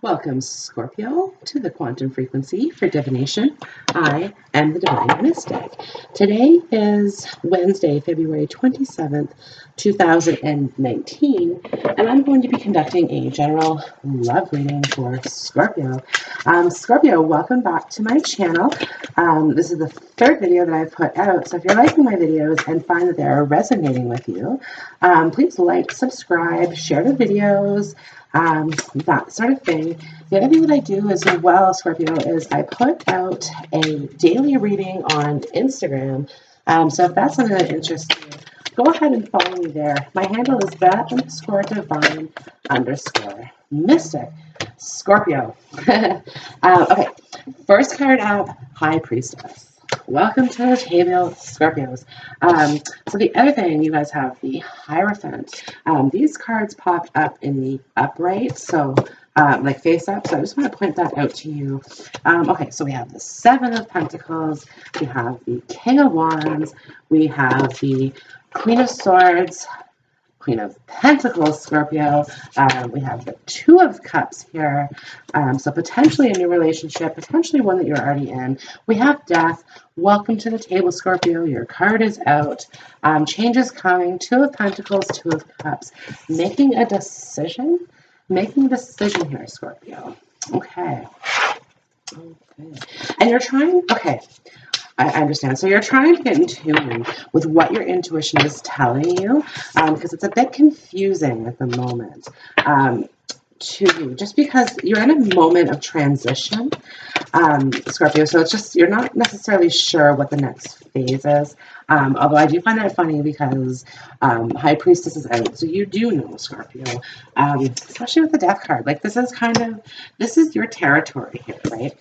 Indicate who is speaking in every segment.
Speaker 1: Welcome, Scorpio, to the quantum frequency for divination. I am the Divine Mystic. Today is Wednesday, February 27th, 2019, and I'm going to be conducting a general love reading for Scorpio. Scorpio, welcome back to my channel. This is the third video that I've put out, so if you're liking my videos and find that they're resonating with you, please like, subscribe, share the videos, that sort of thing. The other thing that I do as well, Scorpio, is I put out a daily reading on Instagram. So if that's something that interests you, go ahead and follow me there. My handle is _divine_mystic. Scorpio. Okay, first card up, High Priestess. Welcome to the table, Scorpios. So the other thing, you guys have the Hierophant. These cards pop up in the upright, so like face up. So I just want to point that out to you. Okay, so we have the Seven of Pentacles, we have the King of Wands, we have the Queen of Swords, Queen of Pentacles, Scorpio. We have the Two of Cups here. So potentially a new relationship, potentially one that you're already in. We have Death. Welcome to the table, Scorpio. Your card is out. Change is coming. Two of Pentacles, Two of Cups. Making a decision. Making a decision here, Scorpio. Okay. And you're trying, okay. I understand. So you're trying to get in tune with what your intuition is telling you, because it's a bit confusing at the moment to you, just because you're in a moment of transition, Scorpio. So it's just, you're not necessarily sure what the next phase is. Although I do find that funny because High Priestess is out. So you do know, Scorpio, especially with the Death card. Like this is your territory here, right?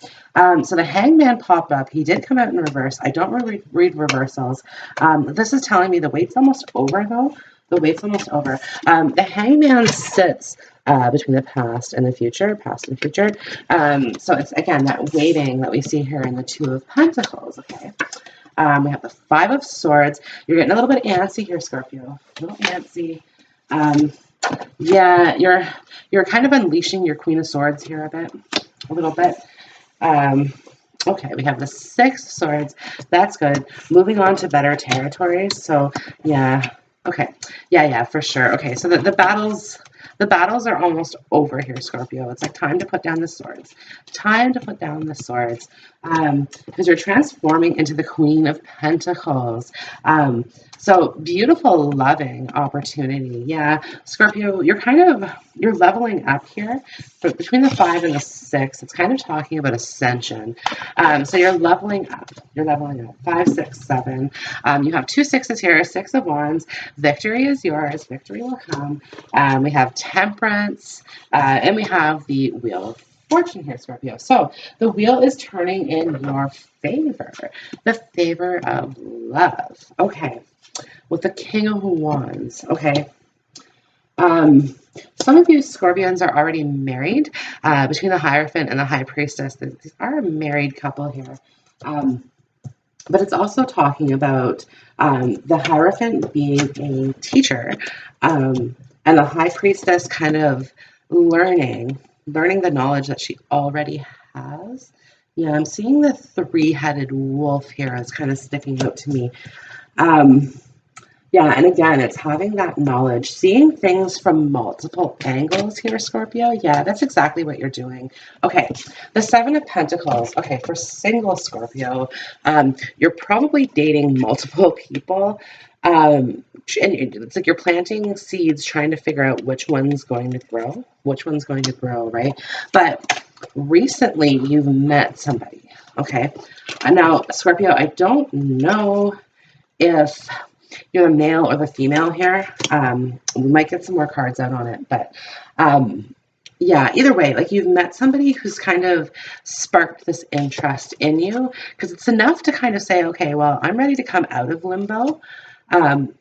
Speaker 1: So the Hangman popped up. He did come out in reverse. I don't read reversals. This is telling me the wait's almost over, though. The wait's almost over. The Hangman sits between the past and the future, so it's, again, that waiting that we see here in the Two of Pentacles, okay? We have the Five of Swords. You're getting a little bit antsy here, Scorpio. A little antsy. Yeah, you're kind of unleashing your Queen of Swords here a little bit. Okay, we have the Six of Swords. That's good. Moving on to better territories. So, yeah. Okay. Yeah, for sure. Okay, so the battles are almost over here, Scorpio. It's like time to put down the swords. Time to put down the swords. Because you're transforming into the Queen of Pentacles. So beautiful, loving opportunity. Yeah, Scorpio, you're leveling up here. But between the 5 and the 6, it's kind of talking about ascension. So you're leveling up. You're leveling up. 5, 6, 7. You have 2 6s here, 6 of Wands. Victory is yours. Victory will come. We have Temperance, and we have the Wheel of Fortune here, Scorpio. So the wheel is turning in your favor. The favor of love. Okay. With the King of Wands. Okay. Some of you Scorpions are already married. Between the Hierophant and the High Priestess, these are a married couple here. But it's also talking about the Hierophant being a teacher, and the High Priestess kind of learning the knowledge that she already has. Yeah, I'm seeing the three-headed wolf here as kind of sticking out to me. Yeah, and again, it's having that knowledge, seeing things from multiple angles here, Scorpio. Yeah, that's exactly what you're doing. Okay, the Seven of Pentacles. Okay, for single Scorpio, you're probably dating multiple people. And it's like you're planting seeds, trying to figure out which one's going to grow, right? But recently, you've met somebody, okay? And now, Scorpio, I don't know if you're the male or the female here. We might get some more cards out on it, but yeah, either way, like you've met somebody who's kind of sparked this interest in you, because it's enough to kind of say, okay, well, I'm ready to come out of limbo, and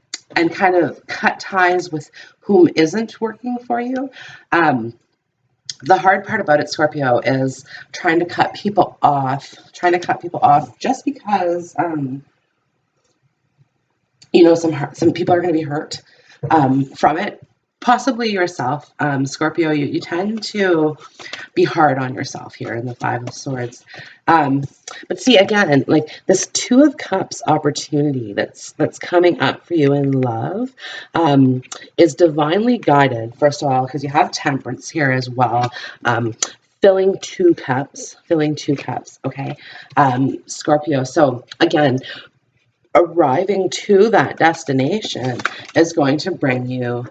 Speaker 1: kind of cut ties with whom isn't working for you. The hard part about it, Scorpio, is trying to cut people off just because you know, some people are going to be hurt from it. possibly yourself. Scorpio, you tend to be hard on yourself here in the Five of Swords. But see, again, like this Two of Cups opportunity that's coming up for you in love is divinely guided, first of all, because you have Temperance here as well. Filling two cups, okay, Scorpio. So again, arriving to that destination is going to bring you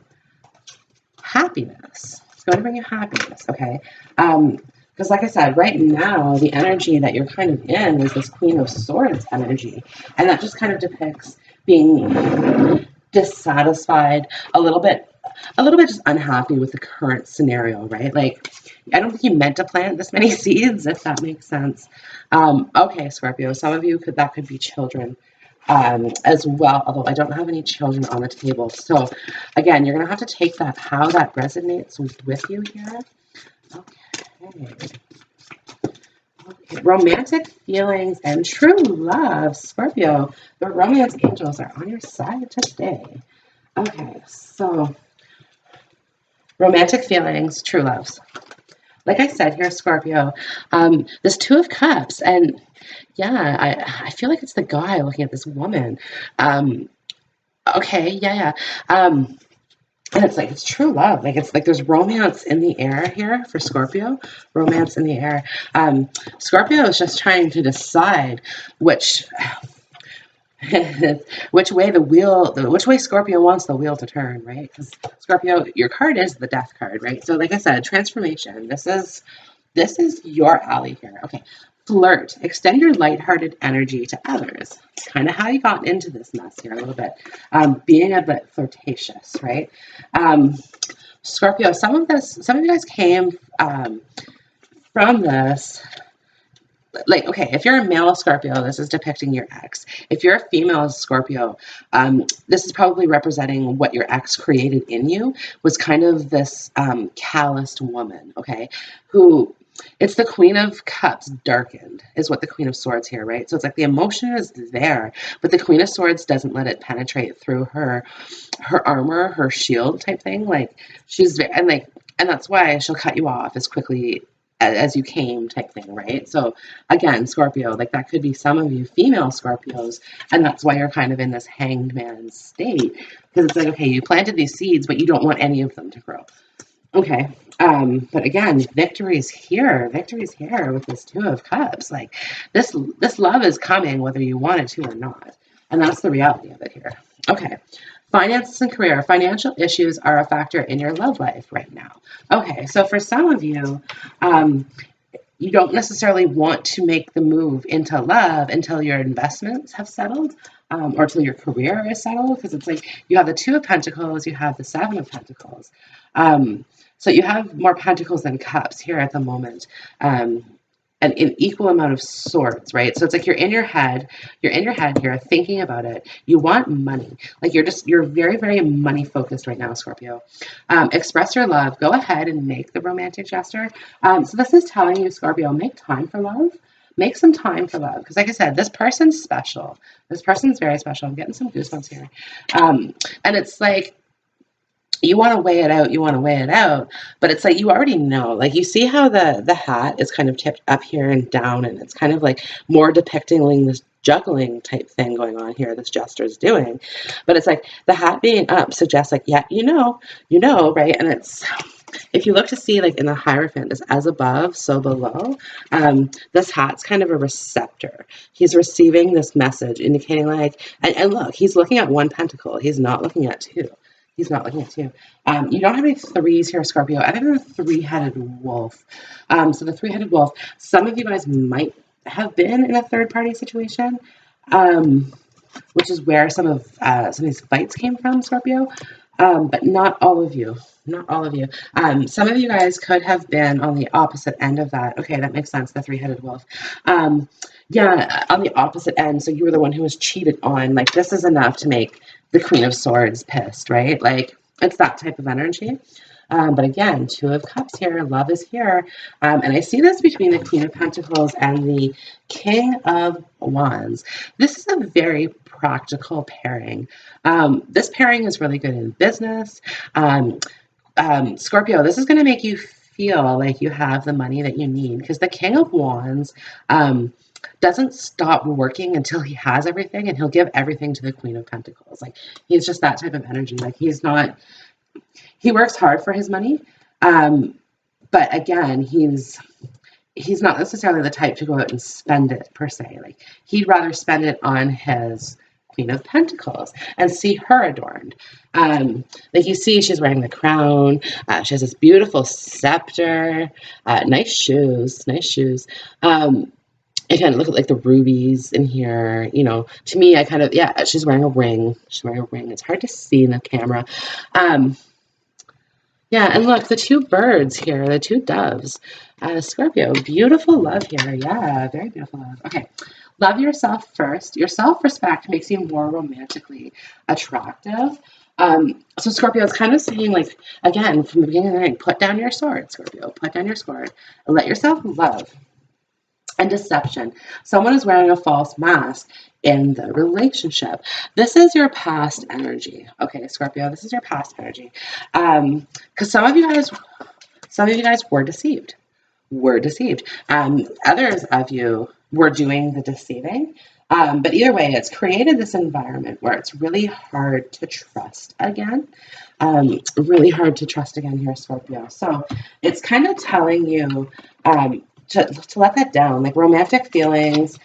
Speaker 1: happiness. It's going to bring you happiness, okay? Because like I said, right now, the energy that you're kind of in is this Queen of Swords energy. And that just kind of depicts being dissatisfied, a little bit just unhappy with the current scenario, right? Like, I don't think you meant to plant this many seeds, if that makes sense. Okay, Scorpio, some of you that could be children as well, although I don't have any children on the table. So again, you're going to have to take that, how that resonates with you here. Okay. Romantic feelings and true love, Scorpio. The romance angels are on your side today. Okay, so romantic feelings, true loves. Like I said here, Scorpio, this Two of Cups, and yeah, I feel like it's the guy looking at this woman. Okay, yeah. And it's like, it's true love. Like, it's like there's romance in the air here for Scorpio. Romance in the air. Scorpio is just trying to decide which which way Scorpio wants the wheel to turn, right? Because Scorpio, your card is the Death card, right? So like I said, transformation. This is your alley here. Okay. Flirt. Extend your lighthearted energy to others. It's kind of how you got into this mess here a little bit. Being a bit flirtatious, right? Scorpio, some of you guys came from this. Like, okay, if you're a male Scorpio, this is depicting your ex. If you're a female Scorpio, this is probably representing what your ex created in you, was kind of this calloused woman, okay, who, it's the Queen of Cups darkened, is what the Queen of Swords here, right? So it's like the emotion is there, but the Queen of Swords doesn't let it penetrate through her armor, her shield type thing. Like, she's very, and that's why she'll cut you off as quickly as you came type thing, right? So again, Scorpio, like that could be some of you female Scorpios, and that's why you're kind of in this hanged man state, because it's like, okay, you planted these seeds, but you don't want any of them to grow. Okay, but again, victory's here with this Two of Cups. Like, this love is coming whether you want it to or not, and that's the reality of it here. Okay. Finances and career. Financial issues are a factor in your love life right now. Okay, so for some of you, you don't necessarily want to make the move into love until your investments have settled, or until your career is settled, because it's like you have the Two of Pentacles, you have the Seven of Pentacles. So you have more Pentacles than Cups here at the moment. An equal amount of Swords, right? So it's like you're in your head here thinking about it. You want money. Like, you're very, very money focused right now, Scorpio. Express your love. Go ahead and make the romantic gesture. So this is telling you, Scorpio, make time for love. Make some time for love. Because like I said, this person's special. This person's very special. I'm getting some goosebumps here. And it's like, you want to weigh it out, but it's like you already know. Like, you see how the hat is kind of tipped up here and down, and it's kind of like more depicting this juggling type thing going on here, this jester is doing. But it's like the hat being up suggests, like, yeah, you know, right? And it's, if you look to see, like in the Hierophant, is as above, so below. This hat's kind of a receptor. He's receiving this message, indicating like, and look, he's looking at one pentacle. He's not looking at two. You don't have any threes here, Scorpio. I think there's a three-headed wolf. So the three-headed wolf, some of you guys might have been in a third-party situation, which is where some of these fights came from, Scorpio. But not all of you. Some of you guys could have been on the opposite end of that. Okay, that makes sense, the three-headed wolf. Yeah, on the opposite end, so you were the one who was cheated on. Like, this is enough to make the Queen of Swords pissed, right? Like, it's that type of energy. But again, Two of Cups here, love is here. And I see this between the Queen of Pentacles and the King of Wands. This is a very practical pairing. This pairing is really good in business. Scorpio, this is going to make you feel like you have the money that you need, because the King of Wands doesn't stop working until he has everything, and he'll give everything to the Queen of Pentacles. Like, he's just that type of energy. Like, he works hard for his money, but again, he's not necessarily the type to go out and spend it per se. Like, he'd rather spend it on his Queen of Pentacles and see her adorned. Like, you see, she's wearing the crown. She has this beautiful scepter. Nice shoes. Nice shoes. Again, look at like the rubies in here. You know, to me, I kind of, yeah, she's wearing a ring. She's wearing a ring. It's hard to see in the camera. Yeah, and look, the two birds here, the two doves. Scorpio, beautiful love here. Yeah, very beautiful love. Okay, love yourself first. Your self-respect makes you more romantically attractive. So Scorpio is kind of saying, like, again, from the beginning of the night, put down your sword, Scorpio. Put down your sword and let yourself love. And deception. Someone is wearing a false mask in the relationship. This is your past energy. Okay, Scorpio, this is your past energy. Because some of you guys were deceived. Others of you were doing the deceiving. But either way, it's created this environment where it's really hard to trust again. Really hard to trust again here, Scorpio. So it's kind of telling you to let that down, like romantic feelings.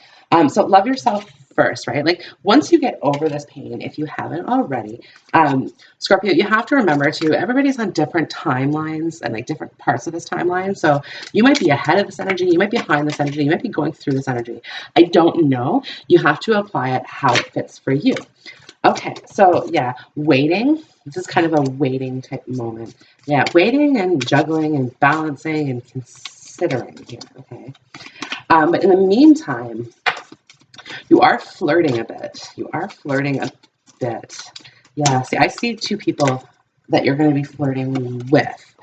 Speaker 1: So love yourself first, right? Like, once you get over this pain, if you haven't already, Scorpio, you have to remember too, everybody's on different timelines and like different parts of this timeline. So you might be ahead of this energy, you might be behind this energy, you might be going through this energy. I don't know. You have to apply it how it fits for you. Okay, so yeah, waiting. This is kind of a waiting type moment. Yeah, waiting and juggling and balancing and considering here, okay? But in the meantime, you are flirting a bit. You are flirting a bit. Yeah, see, I see two people that you're going to be flirting with.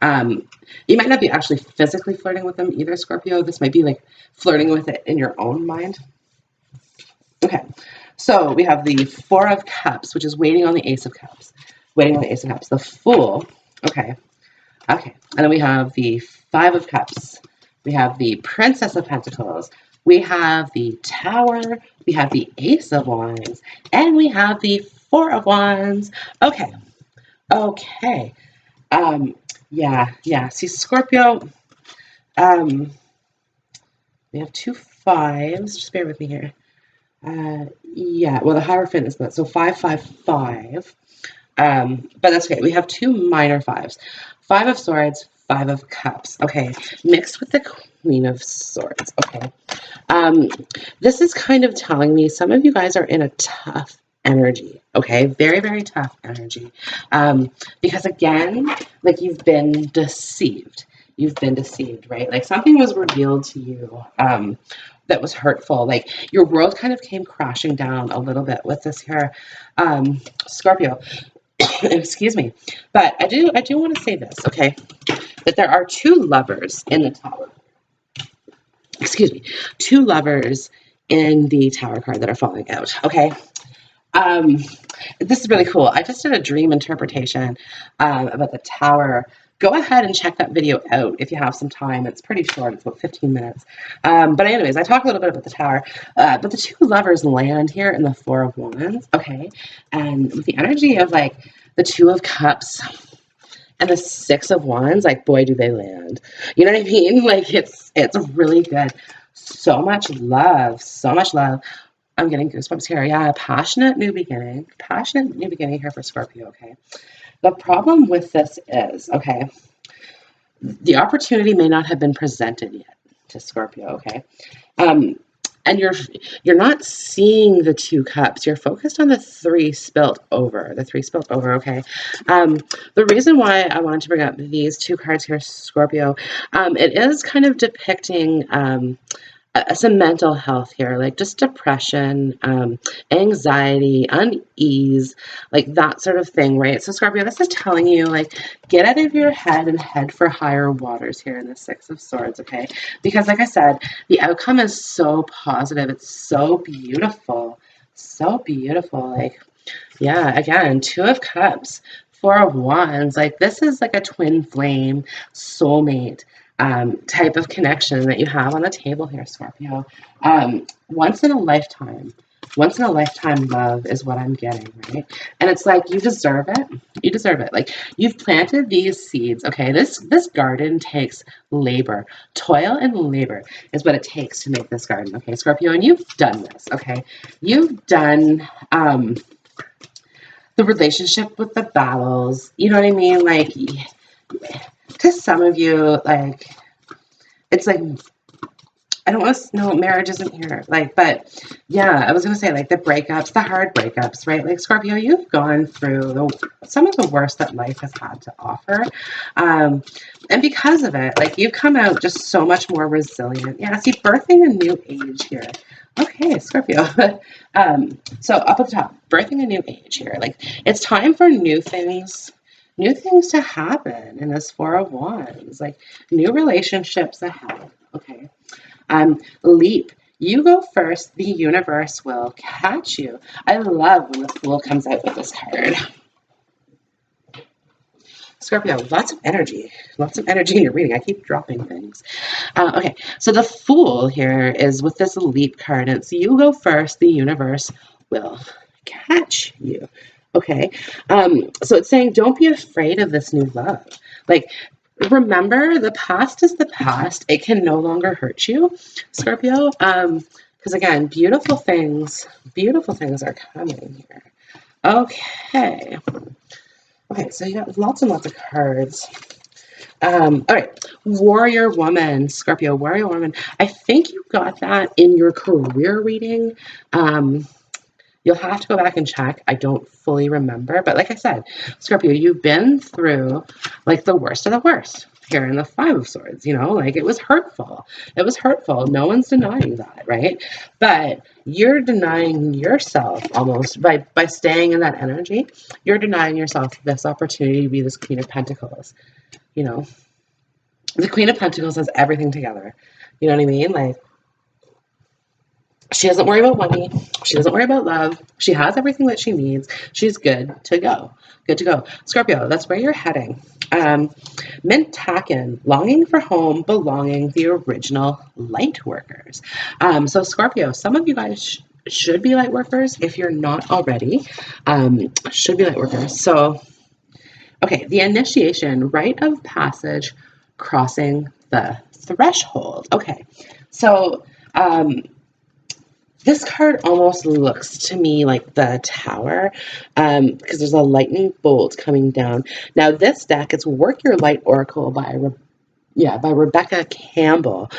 Speaker 1: You might not be actually physically flirting with them either, Scorpio. This might be like flirting with it in your own mind. Okay, so we have the Four of Cups, which is waiting on the Ace of Cups. Waiting on the Ace of Cups. The Fool. Okay. Okay. And then we have the Five of Cups. We have the Princess of Pentacles. We have the Tower. We have the Ace of Wands. And we have the Four of Wands. Okay. Okay. Yeah. See, Scorpio, we have two fives. Just bear with me here. Yeah, well, the Hierophant is that. So 555. But that's okay. We have two minor fives. Five of Swords, Five of Cups. Okay, mixed with the Queen of Swords. Okay. This is kind of telling me some of you guys are in a tough energy. Okay, very, very tough energy. Because again, like, you've been deceived. You've been deceived, right? Like, something was revealed to you that was hurtful. Like, your world kind of came crashing down a little bit with this here, Scorpio. Excuse me. But I do want to say this, okay? That there are two lovers in the Tower. Excuse me. Two lovers in the Tower card that are falling out, okay? This is really cool. I just did a dream interpretation about the Tower. Go ahead and check that video out if you have some time. It's pretty short. It's about 15 minutes. But anyways, I talk a little bit about the Tower. But the two lovers land here in the Four of Wands, okay? And with the energy of, like, the Two of Cups and the Six of Wands, like, boy, do they land. You know what I mean? Like, it's really good. So much love. So much love. I'm getting goosebumps here. Yeah, passionate new beginning. Passionate new beginning here for Scorpio, okay? The problem with this is, okay, the opportunity may not have been presented yet to Scorpio, okay? And you're not seeing the Two Cups. You're focused on the Three spilt over. The Three spilt over, okay? The reason why I wanted to bring up these two cards here, Scorpio, it is kind of depicting some mental health here, like just depression, anxiety, unease, like that sort of thing, right? So Scorpio, this is telling you, like, get out of your head and head for higher waters here in the Six of Swords, okay? Because like I said, the outcome is so positive. It's so beautiful. So beautiful. Like, yeah, again, Two of Cups. Four of Wands, like this is like a twin flame soulmate type of connection that you have on the table here, Scorpio. Once in a lifetime. Once in a lifetime love is what I'm getting, right? And it's like you deserve it. You deserve it. Like you've planted these seeds. Okay, this garden takes labor, toil and labor is what it takes to make this garden. Okay, Scorpio, and you've done this. Okay, you've done the relationship with the battles. You know what I mean? Like to some of you, like it's like I don't want to, no, marriage isn't here. Like, but yeah, I was going to say like the breakups, the hard breakups, right? Like Scorpio, you've gone through some of the worst that life has had to offer. And because of it, like you've come out just so much more resilient. Yeah, see, birthing a new age here. Okay, Scorpio. So up at the top, birthing a new age here. Like it's time for new things to happen in this Four of Wands, like new relationships ahead. Okay. Leap. You go first. The universe will catch you. I love when the Fool comes out with this card. Scorpio, lots of energy. Lots of energy in your reading. I keep dropping things. Okay, so the Fool here is with this Leap card. And it's you go first. The universe will catch you. Okay, so it's saying don't be afraid of this new love. Like, remember, the past is the past. It can no longer hurt you, Scorpio. Because again, beautiful things are coming here. Okay. Okay, so you got lots and lots of cards. All right, Warrior Woman, Scorpio, Warrior Woman. I think you got that in your career reading. You'll have to go back and check. I don't fully remember. But like I said, Scorpio, you've been through like the worst of the worst here in the Five of Swords, you know, like it was hurtful. It was hurtful. No one's denying that, right? But you're denying yourself almost by staying in that energy. You're denying yourself this opportunity to be this Queen of Pentacles, you know. The Queen of Pentacles has everything together. You know what I mean? Like, she doesn't worry about money. She doesn't worry about love. She has everything that she needs. She's good to go. Good to go. Scorpio, that's where you're heading. Mintaken, longing for home, belonging, the original light workers. So Scorpio, some of you guys should be light workers. If you're not already, should be light workers. So, okay, the initiation, rite of passage, crossing the threshold. Okay, so, this card almost looks to me like the Tower because there's a lightning bolt coming down. Now this deck, it's Work Your Light Oracle by Rebecca Campbell.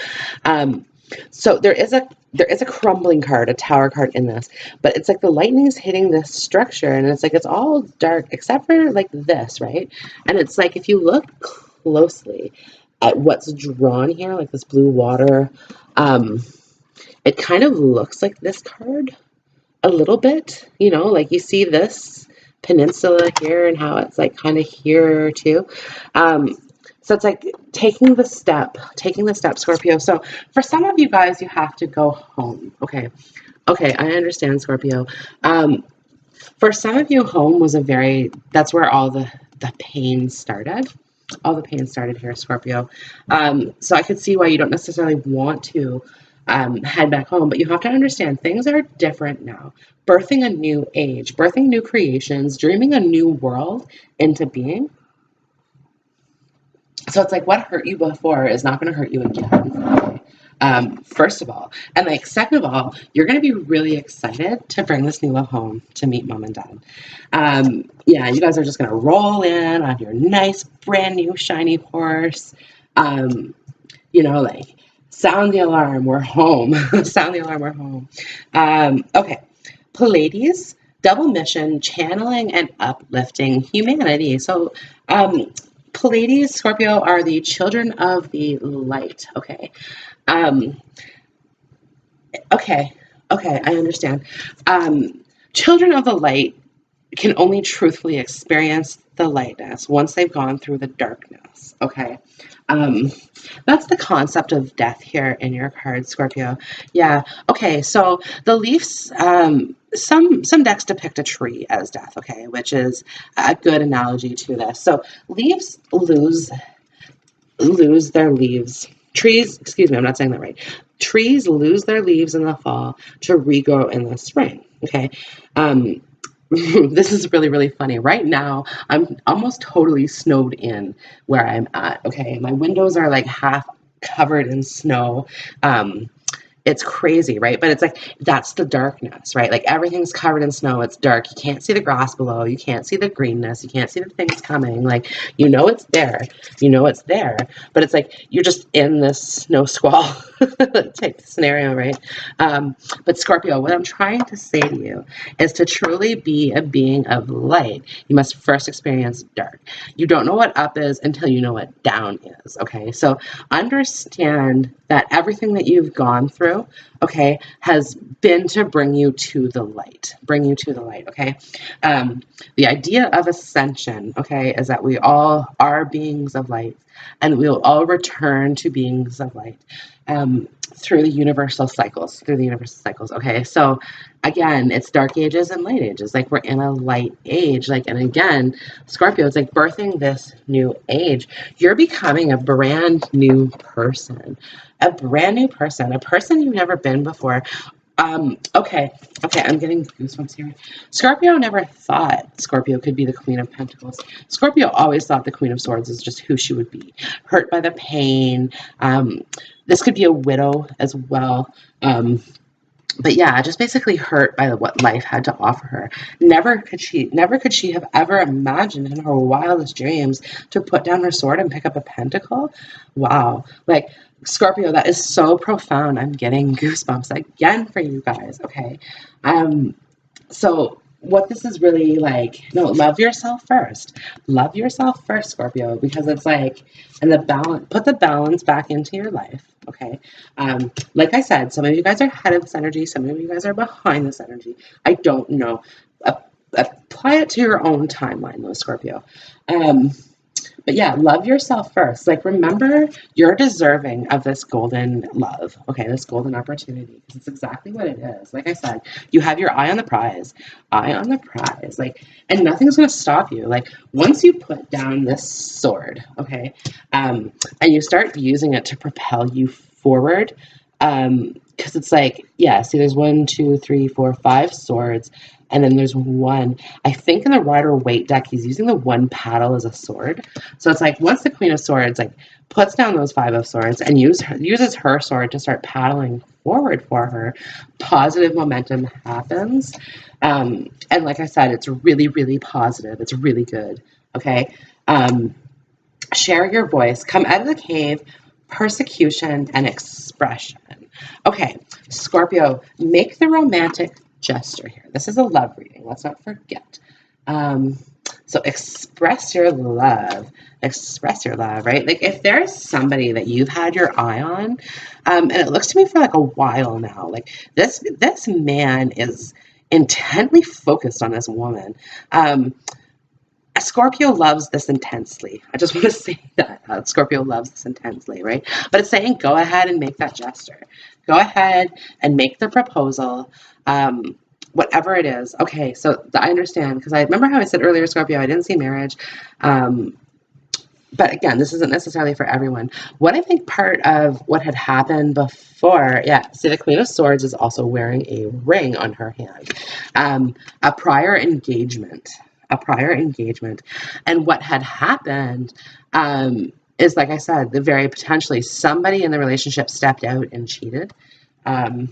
Speaker 1: So there is a crumbling card, a Tower card in this, but it's like the lightning's hitting this structure and it's like it's all dark except for like this, right? And it's like if you look closely at what's drawn here, like this blue water, it kind of looks like this card a little bit, you know, like you see this peninsula here and how it's like kind of here too. So it's like taking the step, Scorpio. So for some of you guys, you have to go home. Okay, I understand, Scorpio. For some of you, home was that's where all the pain started. All the pain started here, Scorpio. So I could see why you don't necessarily want to head back home, but you have to understand things are different now. Birthing a new age, birthing new creations, dreaming a new world into being. So it's like what hurt you before is not going to hurt you again. First of all, and like second of all, you're going to be really excited to bring this new love home to meet mom and dad. Yeah, you guys are just going to roll in on your nice brand new shiny horse. You know, like sound the alarm, we're home. Sound the alarm, we're home. Okay, Pleiades, double mission, channeling and uplifting humanity. So Pleiades, Scorpio, are the children of the light. Okay. Okay, I understand. Children of the light can only truthfully experience the lightness once they've gone through the darkness. Okay. That's the concept of death here in your card, Scorpio. Yeah. Okay. So the Leafs, some decks depict a tree as death, okay, which is a good analogy to this. So leaves lose their leaves. Trees, excuse me, I'm not saying that right. Trees lose their leaves in the fall to regrow in the spring. Okay. This is really, really funny. Right now, I'm almost totally snowed in where I'm at. Okay. My windows are like half covered in snow. It's crazy, right? But it's like, that's the darkness, right? Like everything's covered in snow. It's dark. You can't see the grass below. You can't see the greenness. You can't see the things coming. Like, you know it's there. You know it's there. But it's like, you're just in this snow squall type scenario, right? But Scorpio, what I'm trying to say to you is to truly be a being of light, you must first experience dark. You don't know what up is until you know what down is, okay? So understand that everything that you've gone through, okay, has been to bring you to the light, okay? The idea of ascension, okay, is that we all are beings of light and we'll all return to beings of light through the universal cycles, okay? So again, it's dark ages and light ages, like we're in a light age, like, and again, Scorpio, it's like birthing this new age. You're becoming a brand new person, a person you've never been before. Okay, I'm getting goosebumps here. Scorpio never thought Scorpio could be the Queen of Pentacles. Scorpio always thought the Queen of Swords is just who she would be. Hurt by the pain. This could be a widow as well. But yeah, just basically hurt by what life had to offer her. Never could she have ever imagined in her wildest dreams to put down her sword and pick up a pentacle. Wow. Like, Scorpio, that is so profound. I'm getting goosebumps again for you guys, okay? So what this is really like, no, love yourself first. Love yourself first, Scorpio, because it's like, and the balance, put the balance back into your life, okay? Like I said, some of you guys are ahead of this energy, some of you guys are behind this energy. I don't know. Apply it to your own timeline, though, Scorpio. But yeah, love yourself first. Like, remember, you're deserving of this golden love, okay? This golden opportunity. It's exactly what it is. Like I said, you have your eye on the prize. Like, and nothing's going to stop you. Like, once you put down this sword, okay, and you start using it to propel you forward, because it's like, yeah, see, there's 1, 2, 3, 4, 5 swords. And then there's one, I think in the Rider-Waite deck, he's using the one paddle as a sword. So it's like, once the Queen of Swords, like, puts down those 5 of Swords and uses her sword to start paddling forward for her, positive momentum happens. And like I said, it's really, really positive. It's really good, okay? Share your voice. Come out of the cave, persecution, and expression. Okay, Scorpio, make the romantic gesture here. This is a love reading. Let's not forget. So express your love. Express your love, right? Like, if there's somebody that you've had your eye on, and it looks to me for like a while now, like this man is intently focused on this woman. Scorpio loves this intensely. I just want to say that Scorpio loves this intensely, right? But it's saying, go ahead and make that gesture. Go ahead and make the proposal, whatever it is. Okay, so I understand, because I remember how I said earlier, Scorpio, I didn't see marriage. But again, this isn't necessarily for everyone. What I think part of what had happened before, yeah, see, the Queen of Swords is also wearing a ring on her hand. A prior engagement. And what had happened is, like I said, the very potentially somebody in the relationship stepped out and cheated. And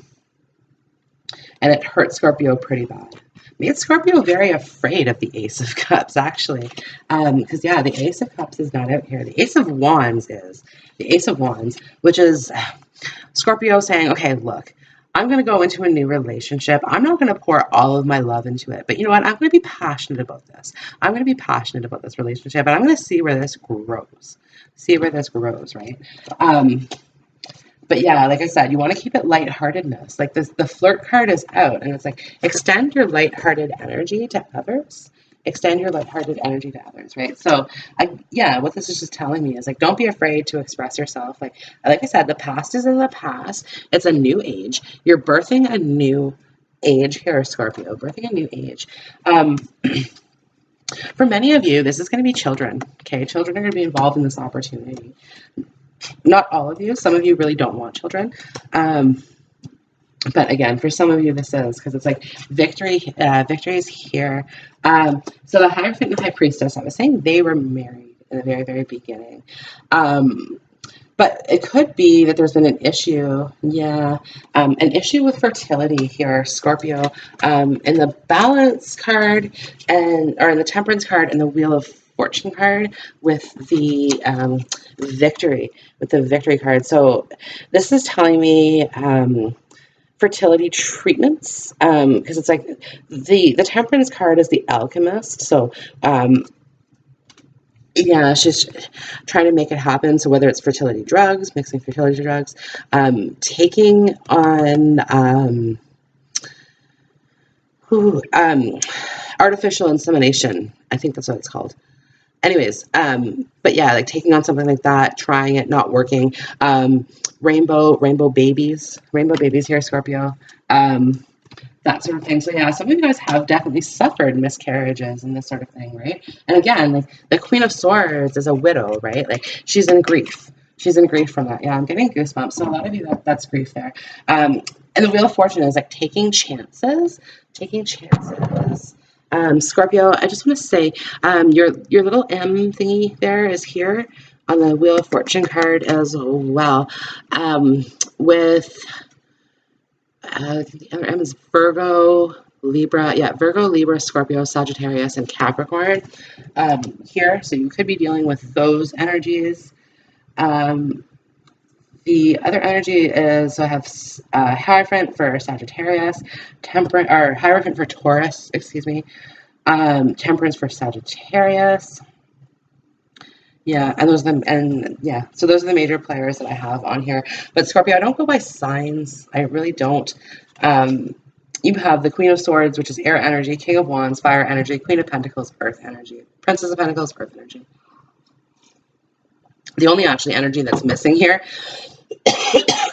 Speaker 1: it hurt Scorpio pretty bad. Made Scorpio very afraid of the Ace of Cups, actually. Because, yeah, the Ace of Cups is not out here. The Ace of Wands is. The Ace of Wands, which is Scorpio saying, okay, look, I'm going to go into a new relationship. I'm not going to pour all of my love into it. But you know what? I'm going to be passionate about this. I'm going to be passionate about this relationship. And I'm going to see where this grows. Right? But yeah, like I said, you want to keep it lightheartedness. Like this, the flirt card is out. And it's like, extend your lighthearted energy to others. Right? So, yeah, what this is just telling me is, like, don't be afraid to express yourself. Like I said, the past is in the past. It's a new age. You're birthing a new age here, Scorpio, birthing a new age. For many of you, this is going to be children. Okay, children are going to be involved in this opportunity. Not all of you. Some of you really don't want children. But again, for some of you, this is because it's like victory. Victory is here. So the Hierophant and the High Priestess, I was saying they were married in the very, very beginning. But it could be that there's been an issue, an issue with fertility here, Scorpio, in the Balance card or in the Temperance card and the Wheel of Fortune card with the Victory card. So this is telling me fertility treatments, because it's like the Temperance card is the Alchemist. So yeah, she's trying to make it happen. So whether it's fertility drugs, mixing fertility drugs, taking on artificial insemination. I think that's what it's called. Anyways, but yeah, like taking on something like that, trying it, not working. Rainbow babies here, Scorpio. That sort of thing. So yeah, some of you guys have definitely suffered miscarriages and this sort of thing, right? And again, like the Queen of Swords is a widow, right? Like she's in grief. She's in grief from that. Yeah, I'm getting goosebumps. So a lot of you, that's grief there. And the Wheel of Fortune is like taking chances. Scorpio, I just want to say, your little M thingy there is here on the Wheel of Fortune card as well. With the other M is Virgo, Libra. Yeah, Virgo, Libra, Scorpio, Sagittarius, and Capricorn here. So you could be dealing with those energies. The other energy is, I have Hierophant for Sagittarius, Hierophant for Taurus, excuse me, Temperance for Sagittarius. Yeah, and so those are the major players that I have on here. But Scorpio, I don't go by signs. I really don't. You have the Queen of Swords, which is air energy, King of Wands, fire energy, Queen of Pentacles, earth energy, Princess of Pentacles, earth energy. The only actually energy that's missing here,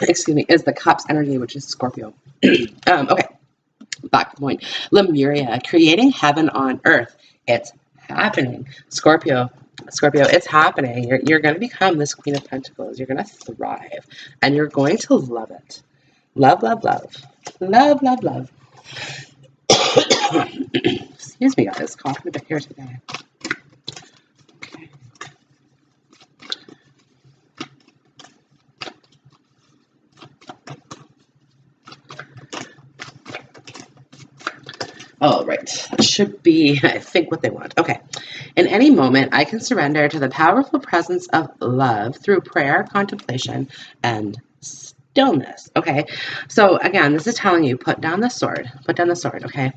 Speaker 1: excuse me, is the Cups energy, which is Scorpio. Okay, back to the point. Lemuria, creating heaven on earth. It's happening. Scorpio, it's happening. You're going to become this Queen of Pentacles. You're going to thrive, and you're going to love it. Love, love, love. Love, love, love. Excuse me, guys. Coughing a bit here today. Okay. Oh, right. It should be, I think, what they want. Okay. In any moment, I can surrender to the powerful presence of love through prayer, contemplation, and stillness. Okay. So again, this is telling you, put down the sword. Put down the sword. Okay.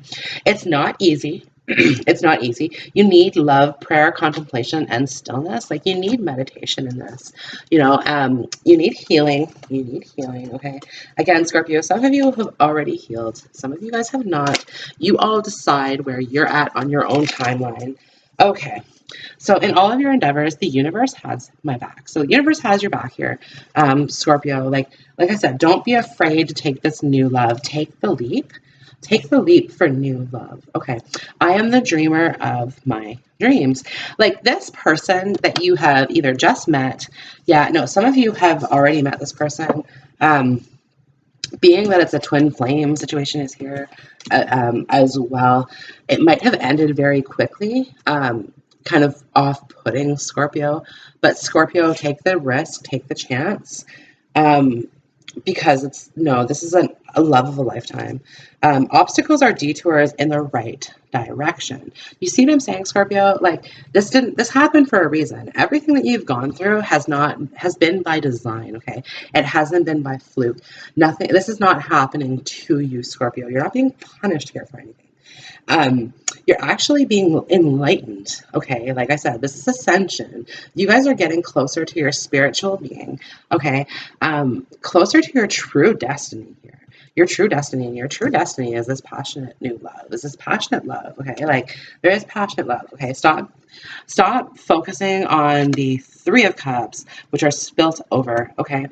Speaker 1: It's not easy. It's not easy. You need love, prayer, contemplation, and stillness. Like you need meditation in this. You need healing. You need healing. Okay. Again, Scorpio, some of you have already healed. Some of you guys have not. You all decide where you're at on your own timeline. Okay. So in all of your endeavors, the universe has my back. So the universe has your back here, Scorpio. Like I said, don't be afraid to take this new love. Take the leap. Take the leap for new love. Okay. I am the dreamer of my dreams. Like this person that you have either just met. Yeah, no, some of you have already met this person. Being that it's a twin flame situation is here as well. It might have ended very quickly. Kind of off-putting, Scorpio. But Scorpio, take the risk, take the chance. Because this is a love of a lifetime. Obstacles are detours in the right direction. You see what I'm saying, Scorpio? Like this happened for a reason. Everything that you've gone through has been by design, okay? It hasn't been by fluke. This is not happening to you, Scorpio. You're not being punished here for anything. You're actually being enlightened, okay? Like I said, this is ascension. You guys are getting closer to your spiritual being, okay? Closer to your true destiny here. Your true destiny, and your true destiny is this passionate new love. Is this passionate love, okay? Like, there is passionate love, okay? Stop focusing on the Three of Cups, which are spilt over, okay?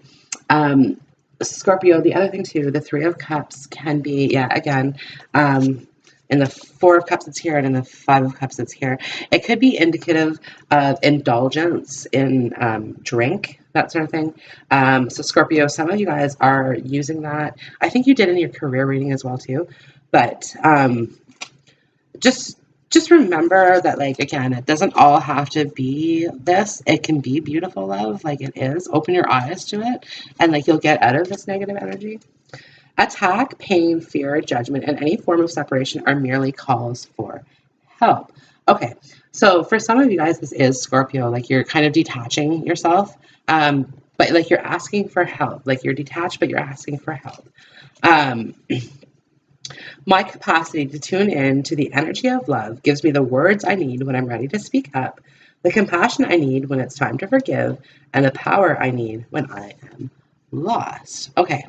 Speaker 1: Scorpio, the other thing too, the Three of Cups can be, yeah, again, in the Four of Cups it's here, and in the Five of Cups it's here. It could be indicative of indulgence in drink, that sort of thing. So Scorpio, some of you guys are using that. I think you did in your career reading as well too. But just just remember that, like, again, it doesn't all have to be this. It can be beautiful love, like it is. Open your eyes to it, and like you'll get out of this negative energy. Attack, pain, fear, judgment, and any form of separation are merely calls for help. Okay, so for some of you guys, this is Scorpio. Like you're kind of detaching yourself, but like you're asking for help. Like you're detached, but you're asking for help. Um, my capacity to tune in to the energy of love gives me the words I need when I'm ready to speak up, the compassion I need when it's time to forgive, and the power I need when I am lost. Okay,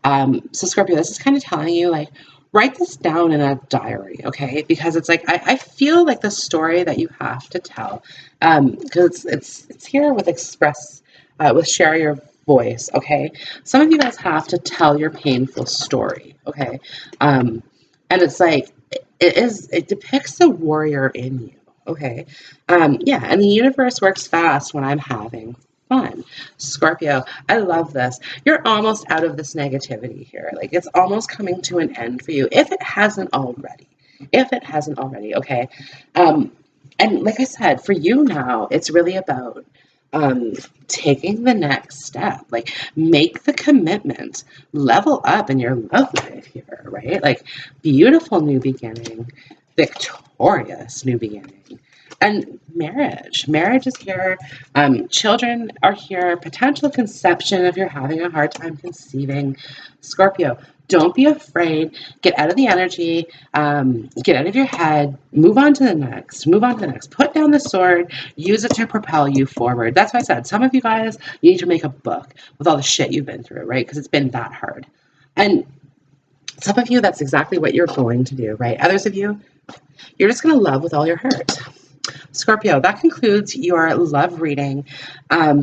Speaker 1: so Scorpio, this is kind of telling you, like, write this down in a diary, okay? Because it's like I feel like the story that you have to tell, because it's here with express, with share your voice, okay? Some of you guys have to tell your painful story, okay? And it's like it depicts the warrior in you, okay? Yeah, and the universe works fast when I'm having fun. Scorpio, I love this. You're almost out of this negativity here. Like it's almost coming to an end for you, if it hasn't already. If it hasn't already, okay? And like I said, for you now, it's really about taking the next step. Like make the commitment, level up in your love life here, right? Like beautiful new beginning, victorious new beginning. And marriage is here. Children are here. Potential conception if you're having a hard time conceiving. Scorpio, don't be afraid. Get out of the energy. Get out of your head. Move on to the next. Move on to the next. Put down the sword. Use it to propel you forward. That's why I said some of you guys, you need to make a book with all the shit you've been through, right? Because it's been that hard. And some of you, that's exactly what you're going to do, right? Others of you, you're just going to love with all your heart. Scorpio, that concludes your love reading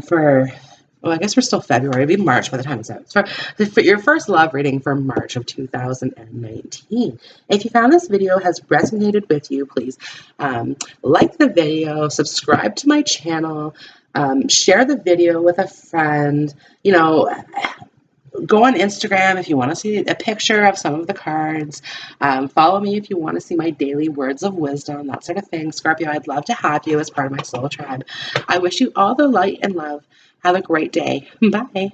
Speaker 1: for, well, I guess we're still February. It'll be March by the time it's out. So for your first love reading for March of 2019. If you found this video has resonated with you, please like the video, subscribe to my channel, share the video with a friend, you know, go on Instagram if you want to see a picture of some of the cards. Follow me if you want to see my daily words of wisdom, that sort of thing. Scorpio, I'd love to have you as part of my soul tribe. I wish you all the light and love. Have a great day. Bye.